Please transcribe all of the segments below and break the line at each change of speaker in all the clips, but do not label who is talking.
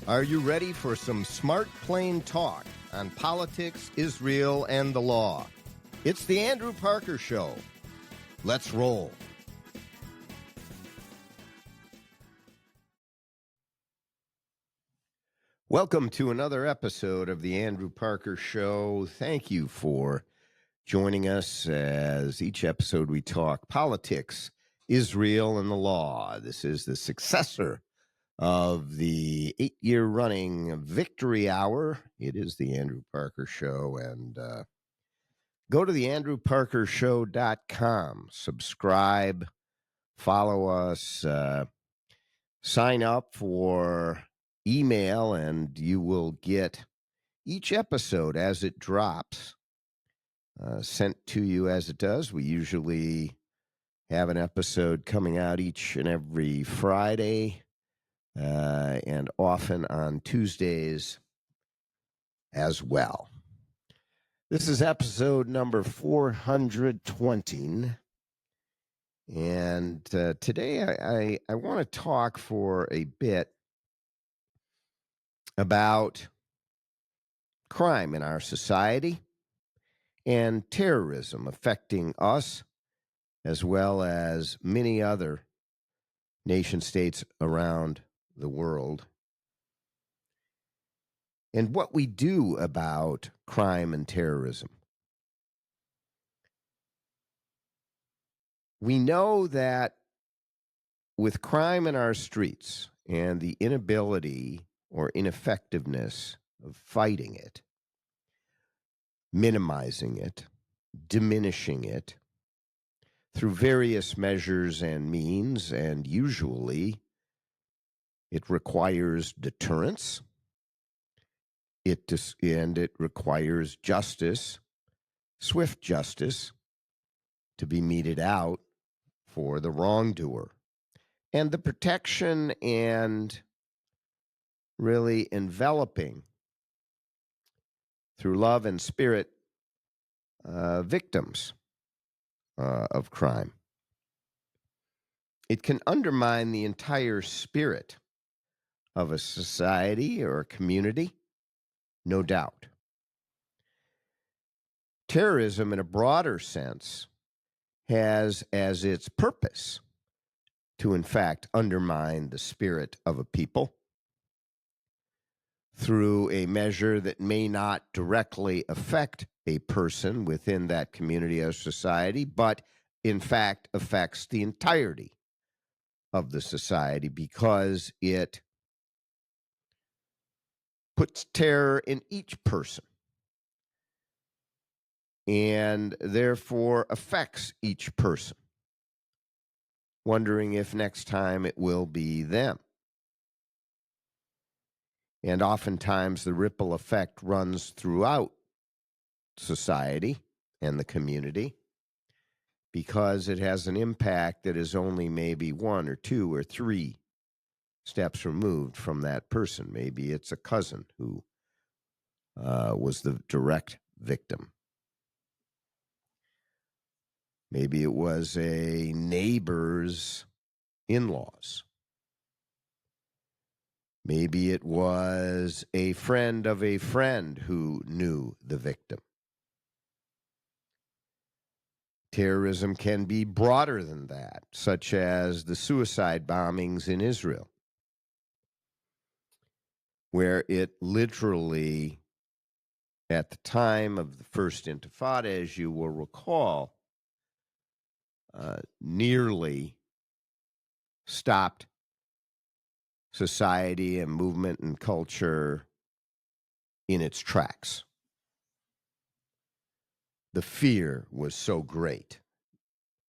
Are you ready for some smart, plain talk on politics, Israel, and the law? It's the Andrew Parker Show. Let's roll. Welcome to another episode of the Andrew Parker Show. Thank you for joining us as each episode we talk politics, Israel, and the law. This is the successor of the 8-year running Victory Hour. It is the Andrew Parker Show, and go to the andrewparkershow.com, subscribe, follow us, sign up for email, and you will get each episode as it drops sent to you as it does. We usually have an episode coming out each and every Friday, and often on Tuesdays as well. This is episode number 420. And today I want to talk for a bit about crime in our society and terrorism affecting us as well as many other nation states around the world, and what we do about crime and terrorism. We know that with crime in our streets and the inability or ineffectiveness of fighting it, minimizing it, diminishing it through various measures and means, and usually it requires deterrence, and it requires justice, swift justice, to be meted out for the wrongdoer, and the protection and really enveloping through love and spirit victims of crime. It can undermine the entire spirit of a society or a community, no doubt. Terrorism, in a broader sense, has as its purpose to, in fact, undermine the spirit of a people through a measure that may not directly affect a person within that community or society, but in fact affects the entirety of the society because it puts terror in each person and therefore affects each person, wondering if next time it will be them. And oftentimes the ripple effect runs throughout society and the community because it has an impact that is only maybe 1 or 2 or 3 steps removed from that person. Maybe it's a cousin who was the direct victim. Maybe it was a neighbor's in-laws. Maybe it was a friend of a friend who knew the victim. Terrorism can be broader than that, such as the suicide bombings in Israel, where it literally, at the time of the First Intifada, as you will recall, nearly stopped society and movement and culture in its tracks. The fear was so great.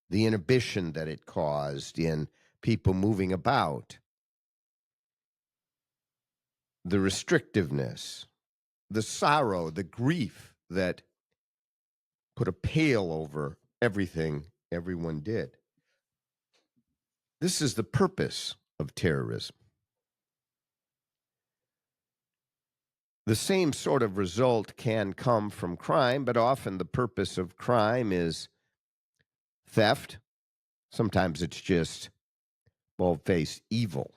The inhibition that it caused in people moving about, the restrictiveness, the sorrow, the grief that put a pale over everything everyone did. This is the purpose of terrorism. The same sort of result can come from crime, but often the purpose of crime is theft. Sometimes it's just bold-faced evil.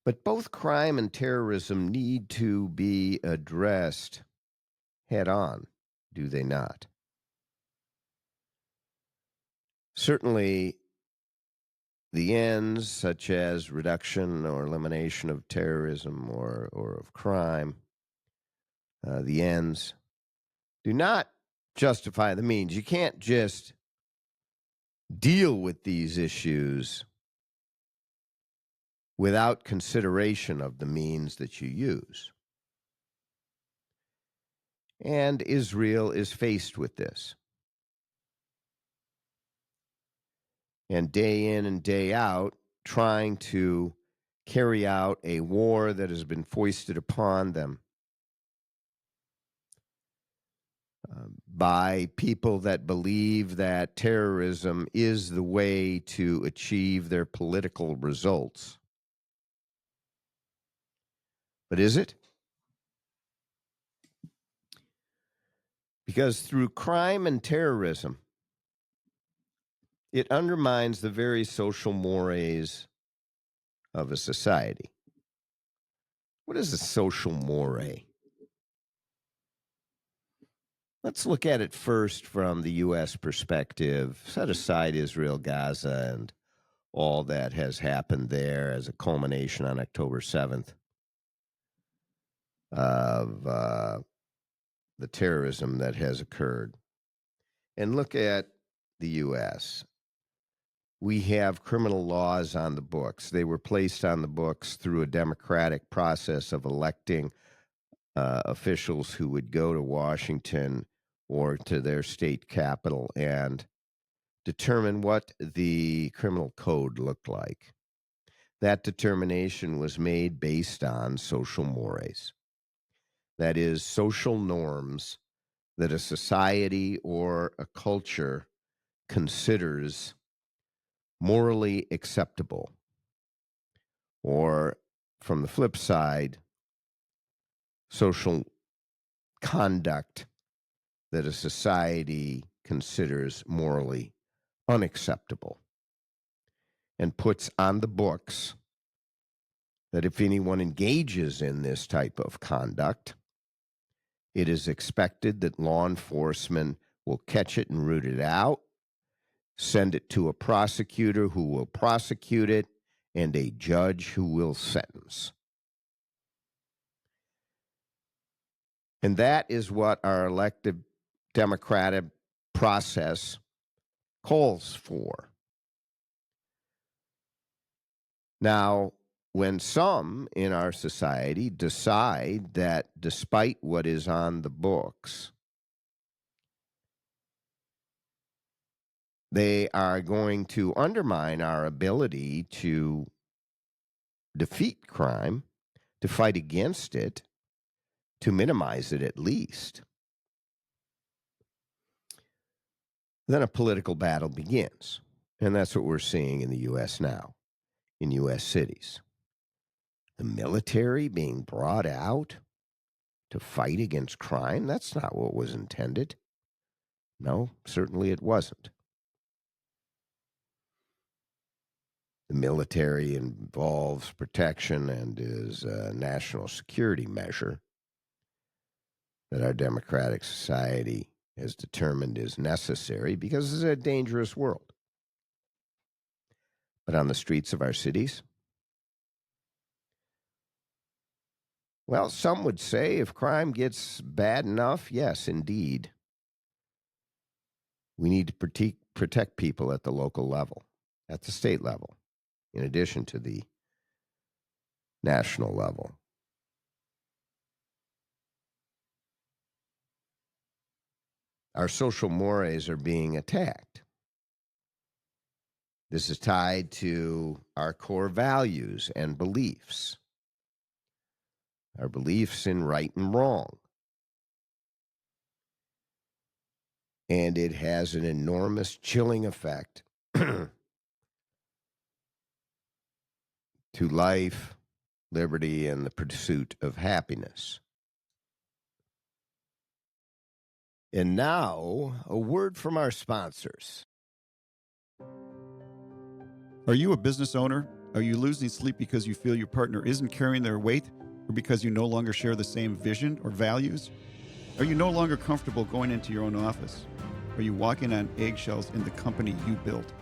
But both crime and terrorism need to be addressed head on, do they not? Certainly, the ends, such as reduction or elimination of terrorism or of crime, the ends do not justify the means. You can't just deal with these issues without consideration of the means that you use. And Israel is faced with this. And day in and day out, trying to carry out a war that has been foisted upon them by people that believe that terrorism is the way to achieve their political results. But is it? Because through crime and terrorism, it undermines the very social mores of a society. What is a social moray? Let's look at it first from the U.S. perspective. Set aside Israel, Gaza, and all that has happened there as a culmination on October 7th of the terrorism that has occurred. And look at the U.S. We have criminal laws on the books. They were placed on the books through a democratic process of electing officials who would go to Washington or to their state capital and determine what the criminal code looked like. That determination was made based on social mores. That is, social norms that a society or a culture considers morally acceptable. Or, from the flip side, social conduct that a society considers morally unacceptable, and puts on the books that if anyone engages in this type of conduct, it is expected that law enforcement will catch it and root it out, send it to a prosecutor who will prosecute it, and a judge who will sentence. And that is what our elected democratic process calls for. Now, when some in our society decide that despite what is on the books, they are going to undermine our ability to defeat crime, to fight against it, to minimize it at least, then a political battle begins. And that's what we're seeing in the U.S. now, in U.S. cities. The military being brought out to fight against crime, that's not what was intended. No, certainly it wasn't. The military involves protection and is a national security measure that our democratic society has determined is necessary because it's a dangerous world. But on the streets of our cities, well, some would say if crime gets bad enough, yes, indeed, we need to protect people at the local level, at the state level, in addition to the national level. Our social mores are being attacked. This is tied to our core values and beliefs, our beliefs in right and wrong. And it has an enormous chilling effect to life, liberty, and the pursuit of happiness. And now, a word from our sponsors.
Are you a business owner, Are you losing sleep because you feel your partner isn't carrying their weight, or because you no longer share the same vision or values? Are you no longer comfortable going into your own office? Are you walking on eggshells in the company you built?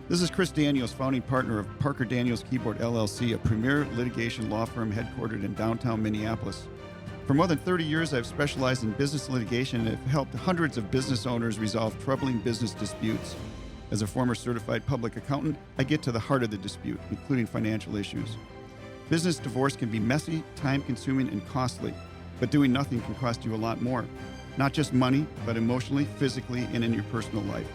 This is Chris Daniels, founding partner of Parker Daniels Keyboard LLC, a premier litigation law firm headquartered in downtown Minneapolis. For more than 30 years, I've specialized in business litigation and have helped hundreds of business owners resolve troubling business disputes. As a former certified public accountant, I get to the heart of the dispute, including financial issues. Business divorce can be messy, time-consuming, and costly, but doing nothing can cost you a lot more. Not just money, but emotionally, physically, and in your personal life.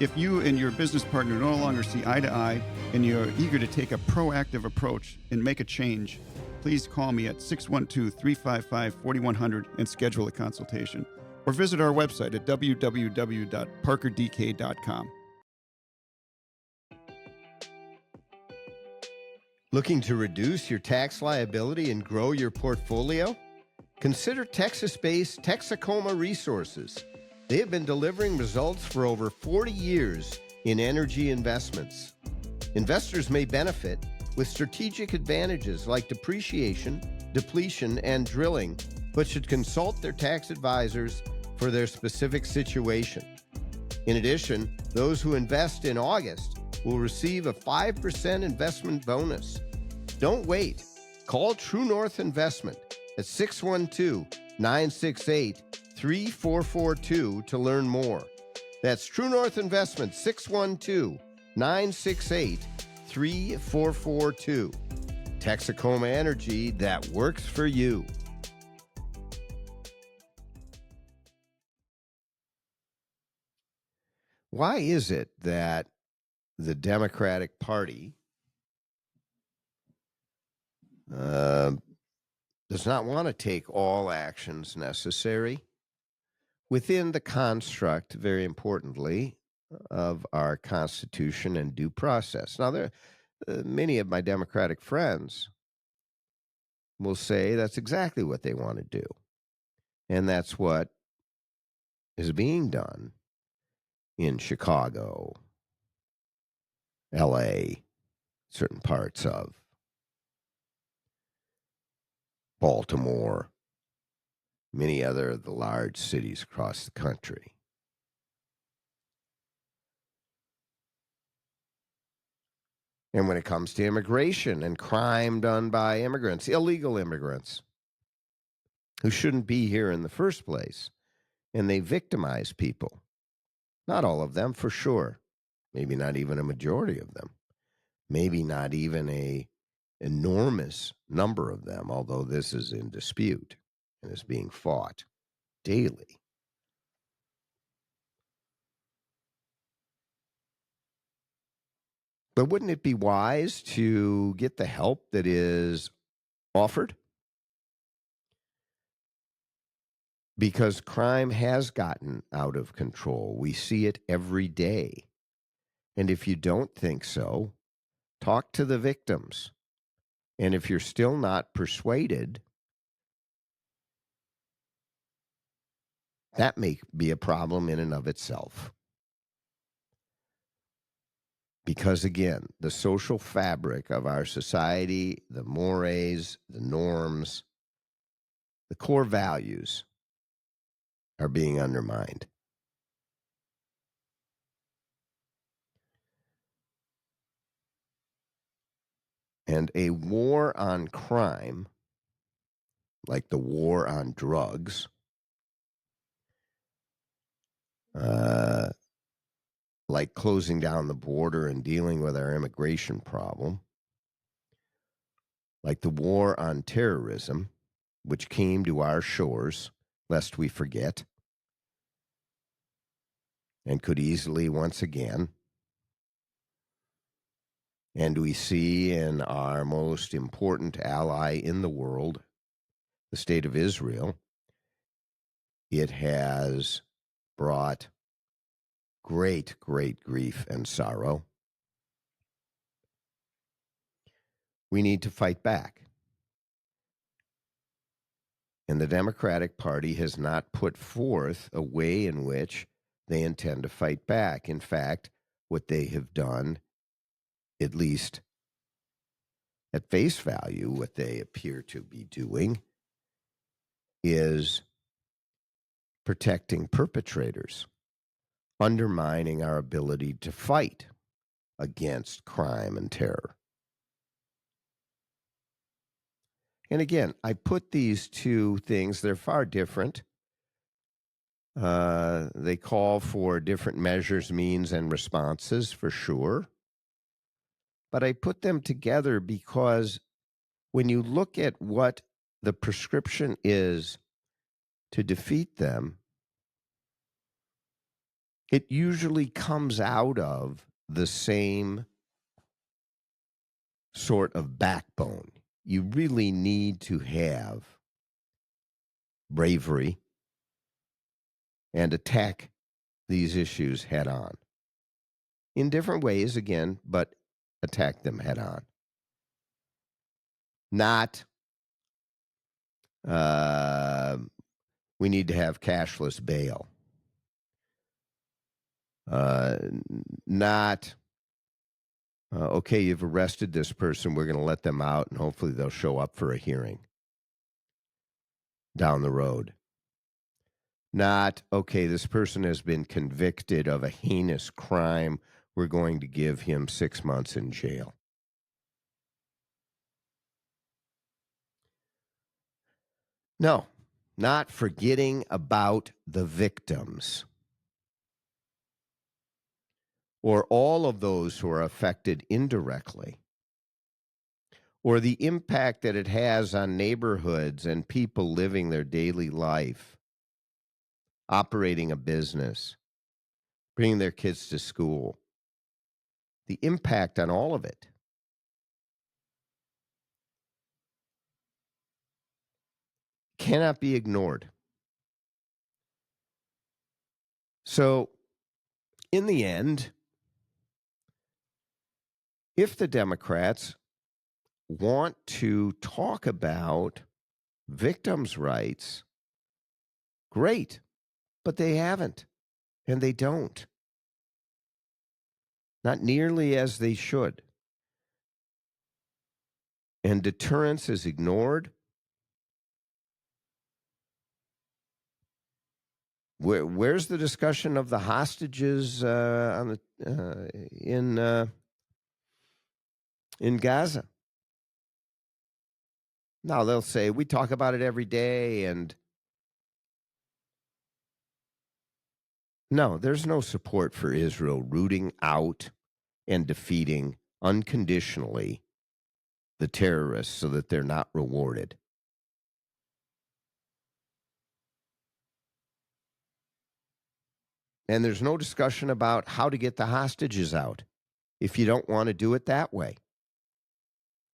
If you and your business partner no longer see eye to eye and you're eager to take a proactive approach and make a change, please call me at 612-355-4100 and schedule a consultation. Or visit our website at www.parkerdk.com.
Looking to reduce your tax liability and grow your portfolio? Consider Texas-based Texacoma Resources. They have been delivering results for over 40 years in energy investments. Investors may benefit with strategic advantages like depreciation, depletion, and drilling, but should consult their tax advisors for their specific situation. In addition, those who invest in August will receive a 5% investment bonus. Don't wait. Call True North Investment at 612-968-3442 to learn more. That's True North Investment, 612-968-3442. Texacoma Energy that works for you. Why is it that the Democratic Party does not want to take all actions necessary within the construct, very importantly, of our Constitution and due process? Now, many of my Democratic friends will say that's exactly what they want to do. And that's what is being done in Chicago, LA, certain parts of Baltimore, many other of the large cities across the country. And when it comes to immigration and crime done by immigrants, illegal immigrants who shouldn't be here in the first place, and they victimize people. Not all of them, for sure. Maybe not even a majority of them. Maybe not even a enormous number of them, although this is in dispute and is being fought daily. But wouldn't it be wise to get the help that is offered? Because crime has gotten out of control. We see it every day. And if you don't think so, talk to the victims. And if you're still not persuaded, that may be a problem in and of itself. Because again, the social fabric of our society, the mores, the norms, the core values are being undermined. And a war on crime, like the war on drugs, like closing down the border and dealing with our immigration problem, like the war on terrorism, which came to our shores, lest we forget, and could easily once again. And we see in our most important ally in the world, the state of Israel, it has brought great, great grief and sorrow. We need to fight back. And the Democratic Party has not put forth a way in which they intend to fight back. In fact, what they have done, at least at face value, what they appear to be doing is protecting perpetrators, undermining our ability to fight against crime and terror. And again, I put these two things, they're far different. They call for different measures, means, and responses for sure. But I put them together because when you look at what the prescription is to defeat them, it usually comes out of the same sort of backbone. You really need to have bravery and attack these issues head on in different ways, again, but attack them head on. Not, uh, we need to have cashless bail. Not, okay, you've arrested this person. We're going to let them out and hopefully they'll show up for a hearing down the road. Not, okay, this person has been convicted of a heinous crime. We're going to give him 6 months in jail. No, not forgetting about the victims or all of those who are affected indirectly, or the impact that it has on neighborhoods and people living their daily life, operating a business, bringing their kids to school, the impact on all of it. Cannot be ignored. So, in the end, if the Democrats want to talk about victims' rights, great, but they haven't, and they don't. Not nearly as they should. And deterrence is ignored. Where's the discussion of the hostages in Gaza? Now they'll say we talk about it every day, and no, there's no support for Israel rooting out and defeating unconditionally the terrorists so that they're not rewarded. And there's no discussion about how to get the hostages out if you don't want to do it that way.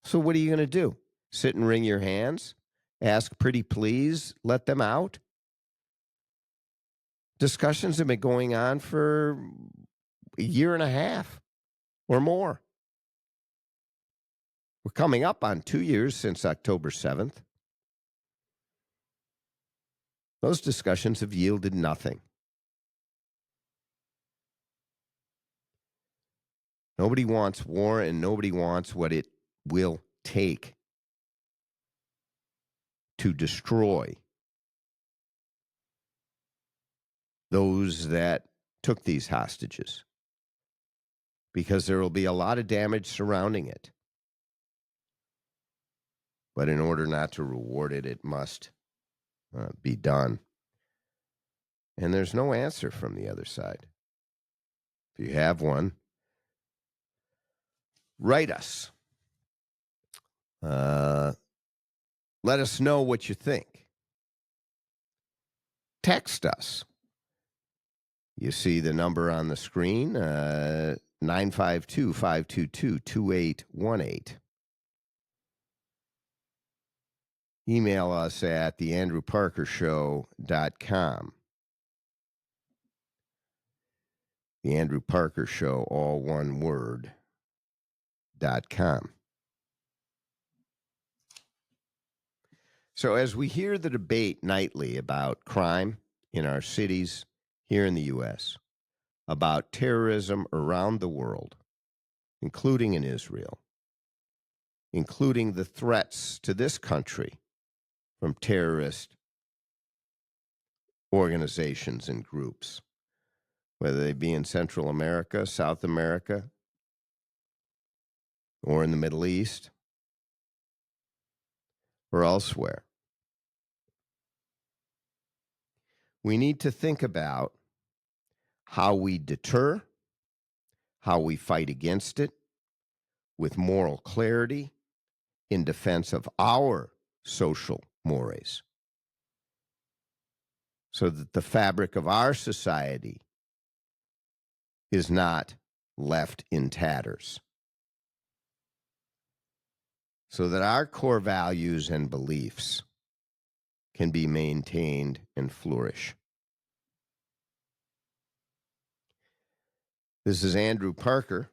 So what are you going to do? Sit and wring your hands? Ask pretty please, let them out? Discussions have been going on for a year and a half or more. We're coming up on 2 years since October 7th. Those discussions have yielded nothing. Nobody wants war, and nobody wants what it will take to destroy those that took these hostages, because there will be a lot of damage surrounding it. But in order not to reward it, it must be done. And there's no answer from the other side. If you have one, write us. Let us know what you think. Text us. You see the number on the screen, 952-522-2818. Email us at theandrewparkershow.com. The Andrew Parker Show, all one word, .com. So as we hear the debate nightly about crime in our cities here in the U.S., about terrorism around the world, including in Israel, including the threats to this country from terrorist organizations and groups, whether they be in Central America, South America, or in the Middle East, or elsewhere. We need to think about how we deter, how we fight against it with moral clarity in defense of our social mores, so that the fabric of our society is not left in tatters, so that our core values and beliefs can be maintained and flourish. This is Andrew Parker.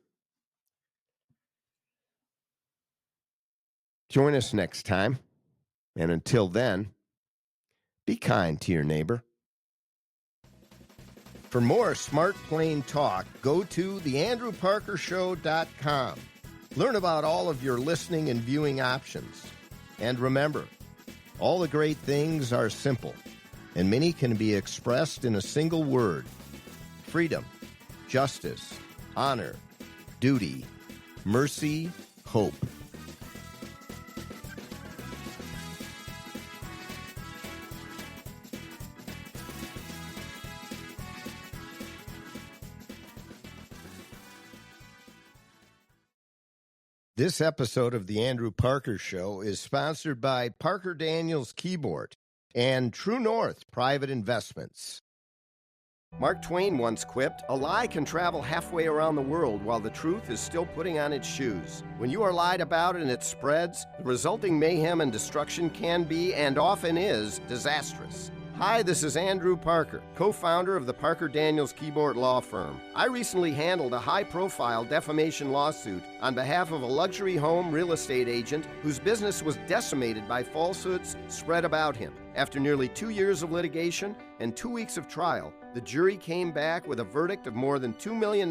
Join us next time, and until then, be kind to your neighbor. For more Smart Plain Talk, go to theandrewparkershow.com. Learn about all of your listening and viewing options. And remember, all the great things are simple, and many can be expressed in a single word: freedom, justice, honor, duty, mercy, hope. This episode of The Andrew Parker Show is sponsored by Parker Daniels Keyboard and True North Private Investments. Mark Twain once quipped, "A lie can travel halfway around the world while the truth is still putting on its shoes. When you are lied about and it spreads, the resulting mayhem and destruction can be, and often is, disastrous." Hi, this is Andrew Parker, co-founder of the Parker Daniels Keyboard Law Firm. I recently handled a high-profile defamation lawsuit on behalf of a luxury home real estate agent whose business was decimated by falsehoods spread about him. After nearly 2 years of litigation and 2 weeks of trial, the jury came back with a verdict of more than $2 million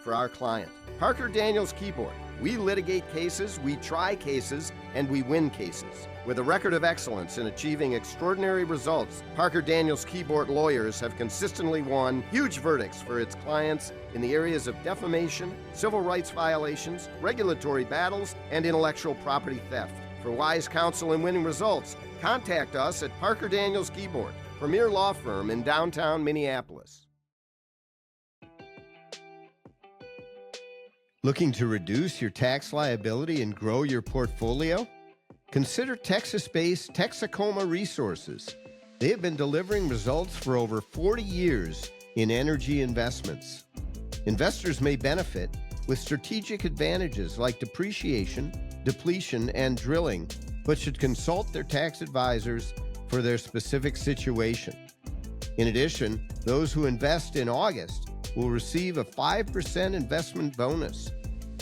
for our client. Parker Daniels Keyboard. We litigate cases, we try cases, and we win cases. With a record of excellence in achieving extraordinary results, Parker Daniels Keyboard lawyers have consistently won huge verdicts for its clients in the areas of defamation, civil rights violations, regulatory battles, and intellectual property theft. For wise counsel and winning results, contact us at Parker Daniels Keyboard, premier law firm in downtown Minneapolis. Looking to reduce your tax liability and grow your portfolio? Consider Texas-based Texacoma Resources. They have been delivering results for over 40 years in energy investments. Investors may benefit with strategic advantages like depreciation, depletion, and drilling, but should consult their tax advisors for their specific situation. In addition, those who invest in August will receive a 5% investment bonus.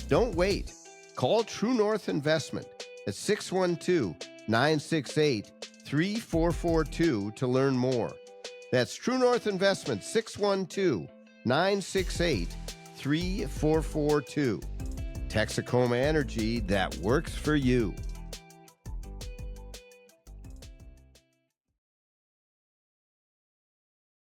Don't wait. Call True North Investment at 612-968-3442 to learn more. That's True North Investment, 612-968-3442. Texacoma Energy that works for you.